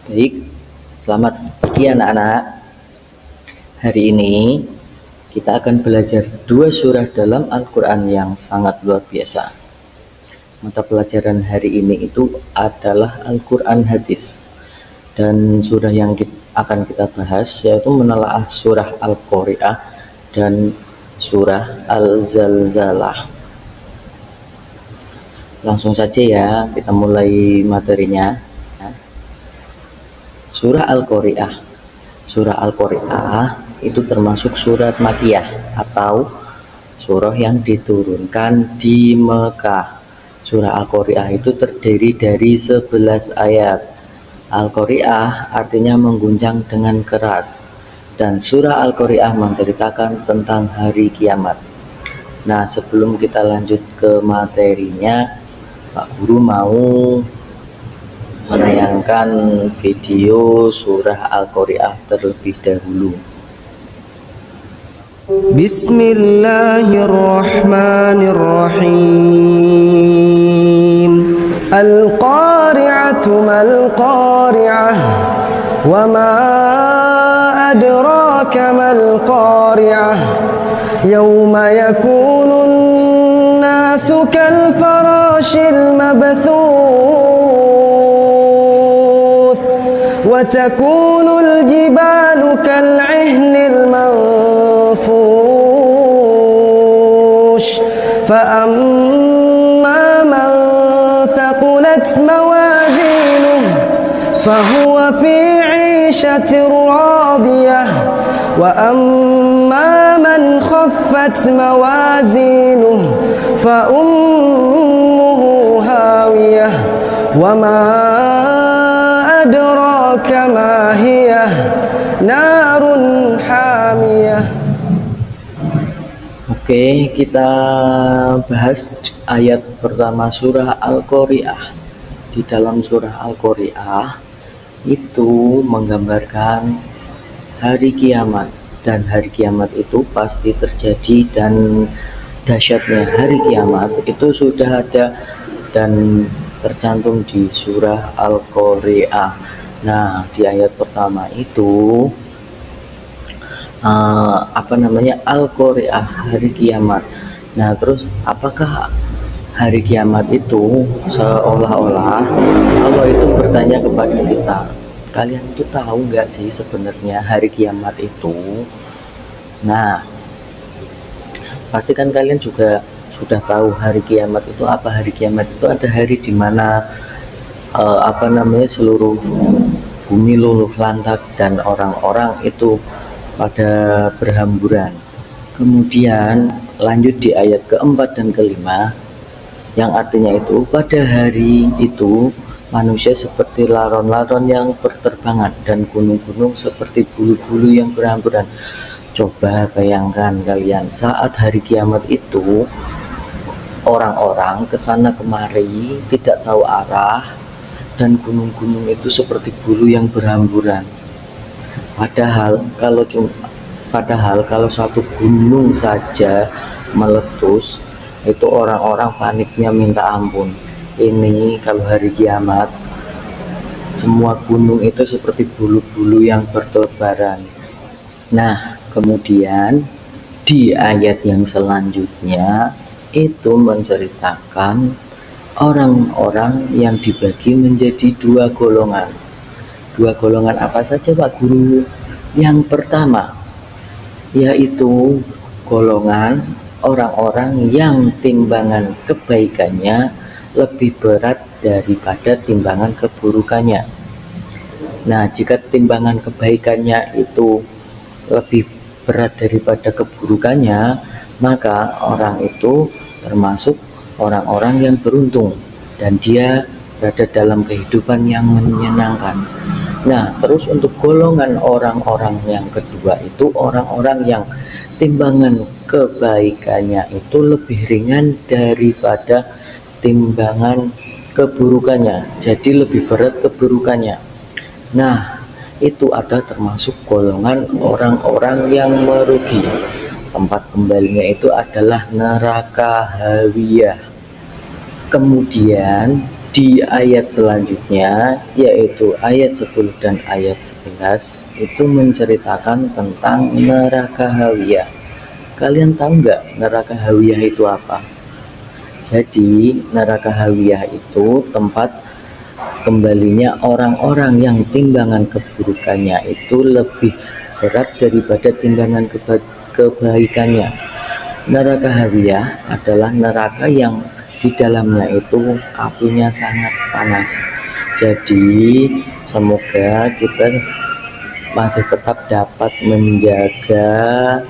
Baik, selamat pagi anak-anak. Hari ini kita akan belajar dua surah dalam Al-Quran yang sangat luar biasa. Mata pelajaran hari ini itu adalah Al-Quran Hadis. Dan surah yang akan kita bahas yaitu menelaah surah Al-Qari'ah dan surah Al-Zalzalah. Langsung saja ya, kita mulai materinya. Surah Al-Qari'ah. Surah Al-Qari'ah itu termasuk surat Makkiyah atau surah yang diturunkan di Mekah. Surah Al-Qari'ah itu terdiri dari 11 ayat. Al-Qari'ah artinya mengguncang dengan keras. Dan surah Al-Qari'ah menceritakan tentang hari kiamat. Nah, sebelum kita lanjut ke materinya, Pak Guru mau menayangkan video surah Al-Qari'ah terlebih dahulu. Bismillahirrahmanirrahim. Al-Qari'atu mal-Qari'ah wa ma adraka mal-Qari'ah yawma yakunun nasu kal-farashil mabthuth wa takunul jibalu kal-'ihnil manfush fa amma man thaqulat mawazinuhu fahuwa fi 'ishatin radiyah wa amma man khaffat mawazinuhu fa ummuhu hawiyah wa ma adraka ma hiya narun hamiyah. Oke, kita bahas ayat pertama surah Al-Qari'ah. Di dalam surah Al-Qari'ah itu menggambarkan hari kiamat, dan hari kiamat itu pasti terjadi, dan dahsyatnya hari kiamat itu sudah ada dan tercantum di surah Al-Qari'ah. Nah, di ayat pertama itu Al-Qari'ah, hari kiamat. Nah, terus apakah hari kiamat itu seolah-olah Allah itu bertanya kepada kita, kalian itu tahu nggak sih sebenarnya hari kiamat itu? Nah, pastikan kalian juga sudah tahu hari kiamat itu apa. Hari kiamat itu ada hari di mana seluruh bumi luluh lantak dan orang-orang itu pada berhamburan. Kemudian lanjut di ayat keempat dan kelima yang artinya itu pada hari itu manusia seperti laron-laron yang berterbangan dan gunung-gunung seperti bulu-bulu yang berhamburan. Coba bayangkan kalian, saat hari kiamat itu orang-orang kesana kemari tidak tahu arah, dan gunung-gunung itu seperti bulu yang berhamburan. Padahal kalau satu gunung saja meletus, itu orang-orang paniknya minta ampun. Ini kalau hari kiamat, semua gunung itu seperti bulu-bulu yang bertebaran. Nah, kemudian di ayat yang selanjutnya itu menceritakan orang-orang yang dibagi menjadi dua golongan. Dua golongan apa saja, Pak Guru? Yang pertama yaitu golongan orang-orang yang timbangan kebaikannya lebih berat daripada timbangan keburukannya. Nah, jika timbangan kebaikannya itu lebih berat daripada keburukannya, maka orang itu termasuk orang-orang yang beruntung dan dia berada dalam kehidupan yang menyenangkan. Nah, terus untuk golongan orang-orang yang kedua itu orang-orang yang timbangan kebaikannya itu lebih ringan daripada timbangan keburukannya, jadi lebih berat keburukannya. Nah, itu ada termasuk golongan orang-orang yang merugi. Tempat kembalinya itu adalah neraka hawiyah. Kemudian Di ayat selanjutnya, yaitu ayat 10 dan ayat 11, itu menceritakan tentang neraka hawiyah. Kalian tahu nggak neraka hawiyah itu apa? Jadi, neraka hawiyah itu tempat kembalinya orang-orang yang timbangan keburukannya itu lebih berat daripada timbangan kebaikannya. Neraka hawiyah adalah neraka yang di dalamnya itu apinya sangat panas. Jadi semoga kita masih tetap dapat menjaga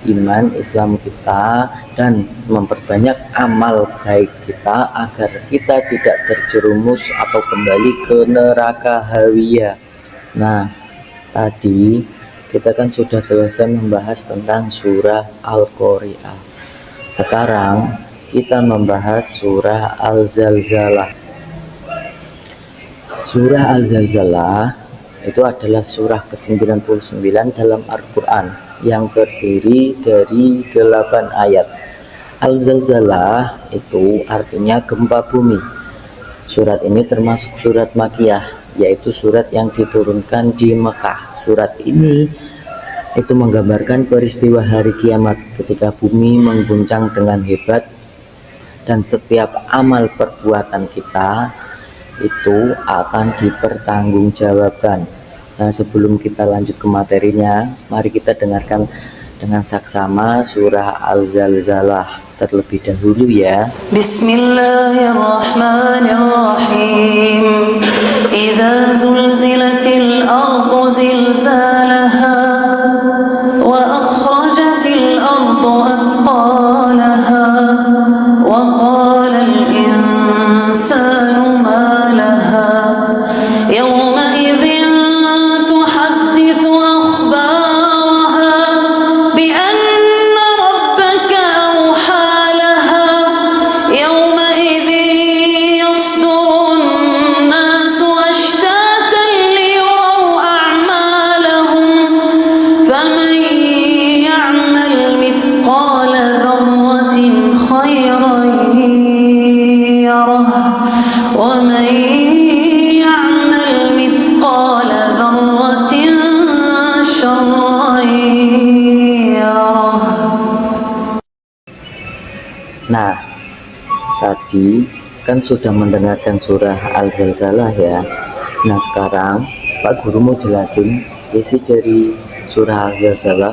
iman Islam kita dan memperbanyak amal baik kita agar kita tidak terjerumus atau kembali ke neraka hawiyah. Nah, tadi kita kan sudah selesai membahas tentang surah Al-Qari'ah. Sekarang kita membahas surah Al-Zalzalah. Surah Al-Zalzalah itu adalah surah ke-99 dalam Al-Quran yang terdiri dari 8 ayat. Al-Zalzalah itu artinya gempa bumi. Surat ini termasuk surat Makiyah, yaitu surat yang diturunkan di Mekah. Surat ini itu menggambarkan peristiwa hari kiamat ketika bumi mengguncang dengan hebat dan setiap amal perbuatan kita itu akan dipertanggungjawabkan. Nah, sebelum kita lanjut ke materinya, mari kita dengarkan dengan saksama surah Al-Zalzalah terlebih dahulu ya. Bismillahirrahmanirrahim. Idza zulzilatil ardu zilzalaha wa akhrajatil ardu athqalaha wa qala al insanu ma laha yawma idzin tuhaddithu akhbaraha bi anna rabbaka awha laha yawma idzin yasdurun nasu ashtatan liyuraw a'malahum faman ya'mal mithqala dharratin khayran yarah wa man ya'mal mithqala dharratin sharran yarah. Nah, tadi kan sudah mendengarkan surah Al-Zalzalah ya. Nah, sekarang Pak Guru mau jelasin isi dari surah Al-Zalzalah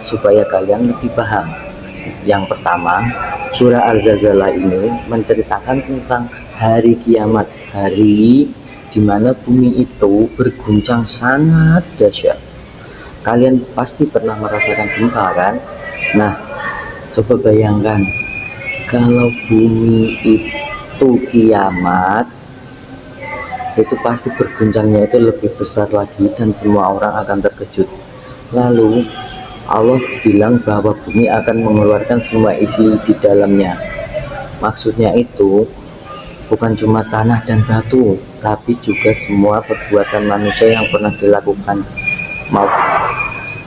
supaya kalian lebih paham. Yang pertama, surah Al-Zalzalah ini menceritakan tentang hari kiamat, hari di mana bumi itu berguncang sangat dahsyat. Kalian pasti pernah merasakan gempa kan? Nah, coba bayangkan kalau bumi itu kiamat, itu pasti berguncangnya itu lebih besar lagi dan semua orang akan terkejut. Lalu Allah bilang bahwa bumi akan mengeluarkan semua isi di dalamnya. Maksudnya itu bukan cuma tanah dan batu, tapi juga semua perbuatan manusia yang pernah dilakukan, mau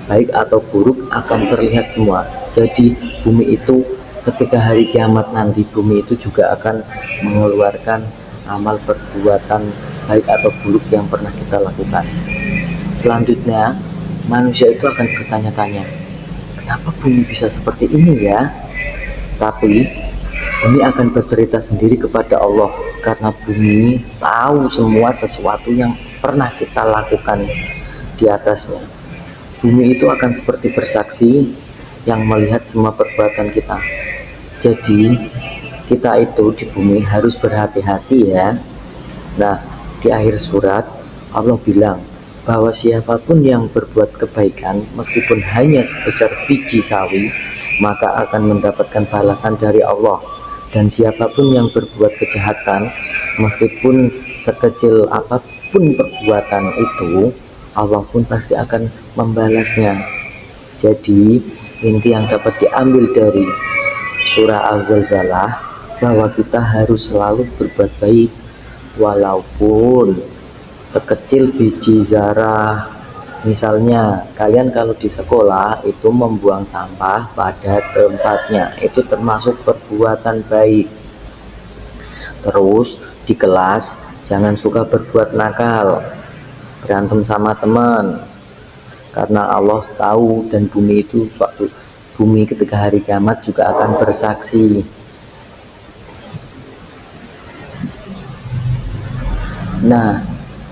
baik atau buruk, akan terlihat semua. Jadi bumi itu ketika hari kiamat nanti, bumi itu juga akan mengeluarkan amal perbuatan baik atau buruk yang pernah kita lakukan. Selanjutnya manusia itu akan bertanya-tanya, kenapa bumi bisa seperti ini ya? Tapi bumi akan bercerita sendiri kepada Allah, karena bumi tahu semua sesuatu yang pernah kita lakukan di atasnya. Bumi itu akan seperti bersaksi yang melihat semua perbuatan kita. Jadi kita itu di bumi harus berhati-hati ya. Nah, di akhir surat Allah bilang bahwa siapapun yang berbuat kebaikan meskipun hanya sebesar biji sawi, maka akan mendapatkan balasan dari Allah. Dan siapapun yang berbuat kejahatan meskipun sekecil apapun perbuatan itu, Allah pun pasti akan membalasnya. Jadi inti yang dapat diambil dari surah Al-Zalzalah bahwa kita harus selalu berbuat baik walaupun sekecil biji zarah. Misalnya kalian kalau di sekolah itu membuang sampah pada tempatnya, itu termasuk perbuatan baik. Terus di kelas Jangan suka berbuat nakal, berantem sama teman, karena Allah tahu dan bumi itu bumi ketika hari kiamat juga akan bersaksi. Nah,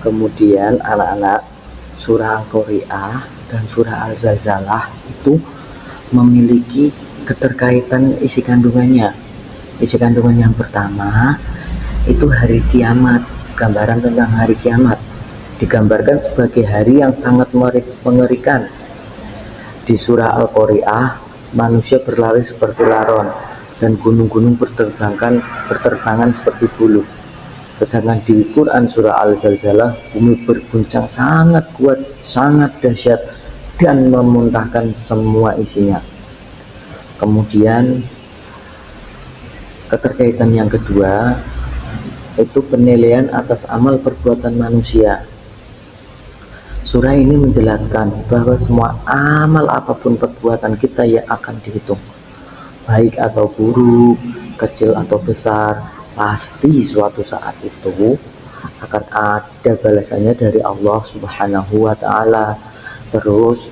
kemudian anak-anak, surah Al-Qari'ah dan surah Al-Zalzalah itu memiliki keterkaitan isi kandungannya. Isi kandungan yang pertama itu hari kiamat, gambaran tentang hari kiamat. Digambarkan sebagai hari yang sangat mengerikan. Di surah Al-Qari'ah, manusia berlari seperti laron dan gunung-gunung berterbangan seperti bulu. Sedangkan di Quran surah Al-Zalzalah, bumi berguncang sangat kuat, sangat dahsyat, dan memuntahkan semua isinya. Kemudian keterkaitan yang kedua itu penilaian atas amal perbuatan manusia. Surah ini menjelaskan bahwa semua amal apapun perbuatan kita yang akan dihitung, baik atau buruk, kecil atau besar, pasti suatu saat itu akan ada balasannya dari Allah Subhanahu wa Ta'ala. Terus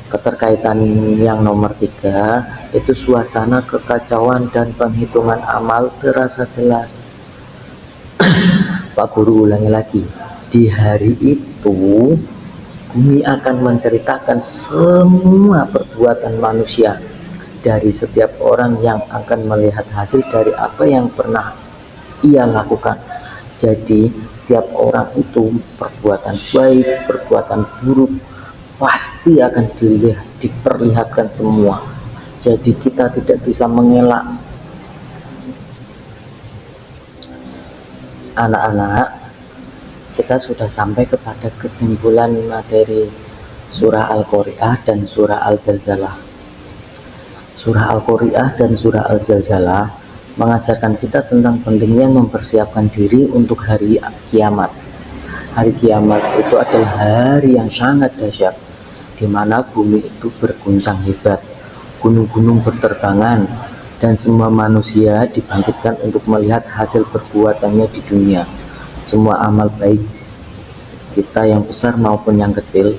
keterkaitan yang nomor 3 itu suasana kekacauan dan penghitungan amal terasa jelas. Pak Guru ulangi lagi, di hari itu bumi akan menceritakan semua perbuatan manusia, dari setiap orang yang akan melihat hasil dari apa yang pernah ia lakukan. Jadi setiap orang itu perbuatan baik, perbuatan buruk pasti akan diperlihatkan semua. Jadi kita tidak bisa mengelak. Anak-anak, kita sudah sampai kepada kesimpulan materi surah Al-Qari'ah dan surah Al-Zalzalah. Surah Al-Qari'ah dan surah Al-Zalzalah mengajarkan kita tentang pentingnya mempersiapkan diri untuk hari kiamat. Hari kiamat itu adalah hari yang sangat dahsyat, di mana bumi itu berguncang hebat, gunung-gunung berterbangan, dan semua manusia dibangkitkan untuk melihat hasil perbuatannya di dunia. Semua amal baik kita yang besar maupun yang kecil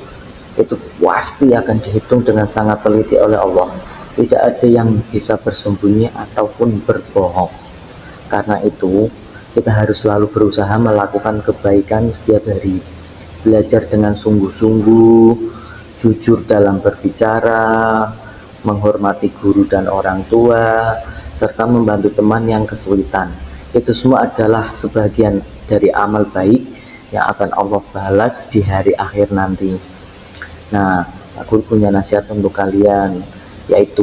itu pasti akan dihitung dengan sangat teliti oleh Allah. Tidak ada yang bisa bersembunyi ataupun berbohong. Karena itu kita harus selalu berusaha melakukan kebaikan setiap hari, belajar dengan sungguh-sungguh, jujur dalam berbicara, menghormati guru dan orang tua, serta membantu teman yang kesulitan. Itu semua adalah sebagian dari amal baik yang akan Allah balas di hari akhir nanti. Nah, aku punya nasihat untuk kalian, yaitu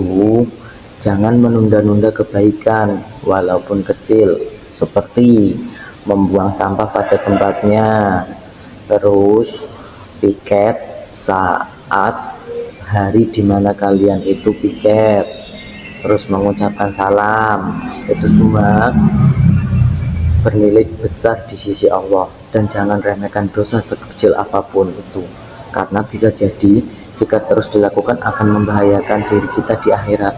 jangan menunda-nunda kebaikan walaupun kecil, seperti membuang sampah pada tempatnya, terus piket saat hari dimana kalian itu piket, terus mengucapkan salam. Itu semua bernilai besar di sisi Allah, dan jangan remehkan dosa sekecil apapun itu, karena bisa jadi jika terus dilakukan akan membahayakan diri kita di akhirat.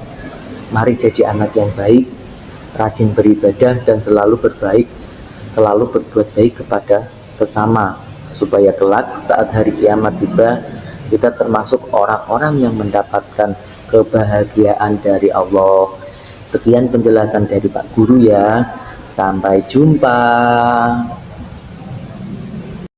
Mari jadi anak yang baik, rajin beribadah, dan selalu berbuat baik kepada sesama, supaya kelak saat hari kiamat tiba, kita termasuk orang-orang yang mendapatkan kebahagiaan dari Allah. Sekian penjelasan dari Pak Guru ya. Sampai jumpa.